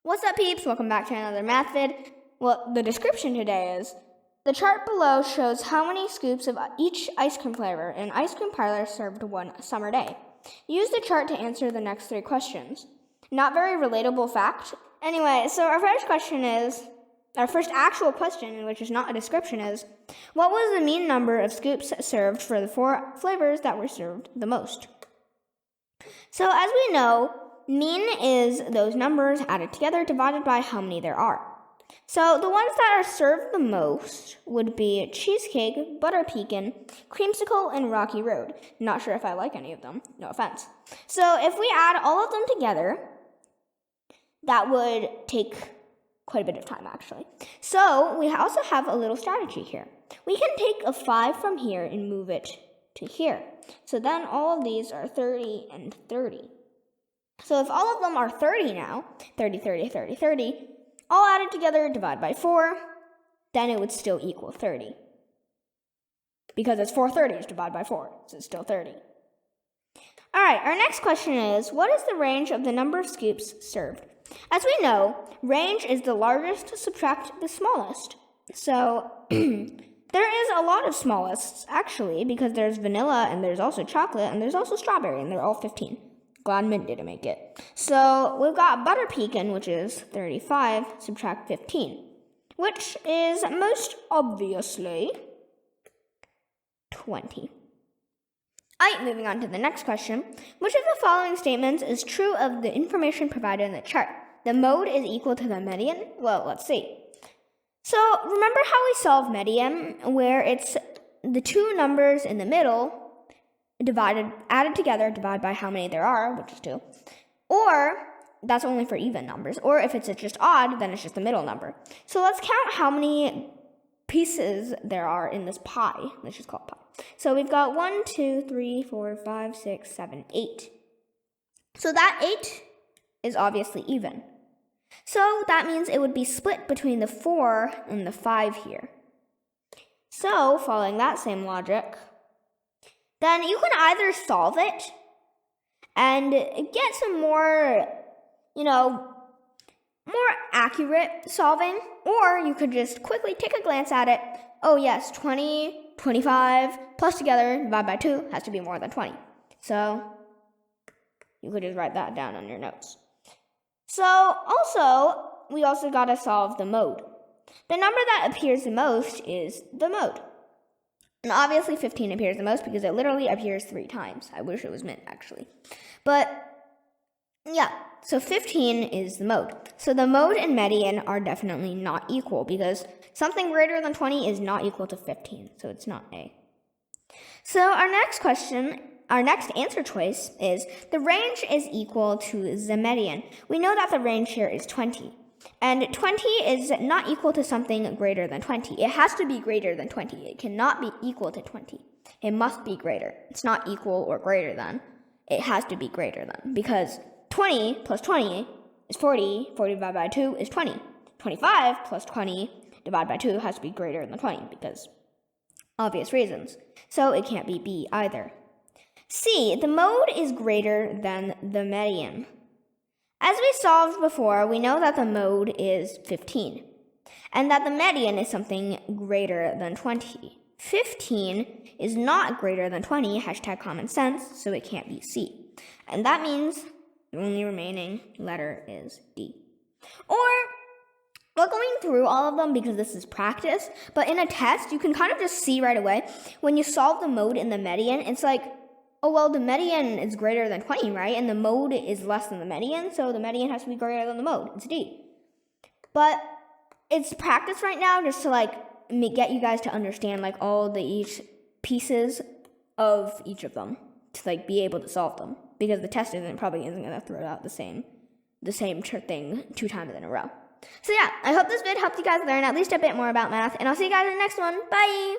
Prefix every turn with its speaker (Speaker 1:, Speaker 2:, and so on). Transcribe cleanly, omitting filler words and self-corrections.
Speaker 1: What's up, peeps? Welcome back to another math vid. Well, the description today is, the chart below shows how many scoops of each ice cream flavor an ice cream parlor served one summer day. Use the chart to answer the next 3 questions. Not very relatable fact. Anyway, so our first actual question, which is not a description, is, what was the mean number of scoops served for the 4 flavors that were served the most? So as we know, mean is those numbers added together divided by how many there are. So the ones that are served the most would be cheesecake, butter pecan, creamsicle, and Rocky Road. Not sure if I like any of them, no offense. So if we add all of them together, that would take quite a bit of time actually. So we also have a little strategy here. We can take a 5 from here and move it to here. So then all of these are 30 and 30. So if all of them are 30 now, 30, 30, 30, 30, all added together, divide by 4, then it would still equal 30. Because it's 4 30s divided by 4, so it's still 30. All right, our next question is, what is the range of the number of scoops served? As we know, range is the largest to subtract the smallest. So there is a lot of smallests, actually, because there's vanilla, and there's also chocolate, and there's also strawberry, and they're all 15. Glad Mint didn't make it. So we've got butter pecan, which is 35, subtract 15, which is most obviously 20. All right, moving on to the next question. Which of the following statements is true of the information provided in the chart? The mode is equal to the median? Well, let's see. So remember how we solve median, where it's the 2 numbers in the middle added together, divided by how many there are, which is 2. Or that's only for even numbers. Or if it's just odd, then it's just the middle number. So let's count how many pieces there are in this pie. Let's just call it pie. So we've got 1, 2, 3, 4, 5, 6, 7, 8. So that 8 is obviously even. So that means it would be split between the 4 and the 5 here. So following that same logic, then you can either solve it and get some more accurate solving, or you could just quickly take a glance at it. Oh yes, 20, 25, plus together, divided by 2, has to be more than 20. So you could just write that down on your notes. So we also got to solve the mode. The number that appears the most is the mode. And obviously 15 appears the most because it literally appears 3 times. I wish it was Mint, actually. But, yeah, so 15 is the mode. So the mode and median are definitely not equal because something greater than 20 is not equal to 15, so it's not A. So our next answer choice is, the range is equal to the median. We know that the range here is 20. And 20 is not equal to something greater than 20. It has to be greater than 20. It cannot be equal to 20. It must be greater. It's not equal or greater than. It has to be greater than. Because 20 plus 20 is 40. 40 divided by 2 is 20. 25 plus 20 divided by 2 has to be greater than 20 because obvious reasons. So it can't be B either. C, the mode is greater than the median. As we solved before, we know that the mode is 15, and that the median is something greater than 20. 15 is not greater than 20, #common sense, so it can't be C. And that means the only remaining letter is D. Or, we're going through all of them because this is practice, but in a test, you can kind of just see right away, when you solve the mode and the median, it's like, oh, well, the median is greater than 20, right? And the mode is less than the median, so the median has to be greater than the mode. It's D. But it's practice right now just to, get you guys to understand, all each pieces of each of them to, be able to solve them. Because the test probably isn't going to throw out the same thing 2 times in a row. So, yeah, I hope this vid helped you guys learn at least a bit more about math, and I'll see you guys in the next one. Bye!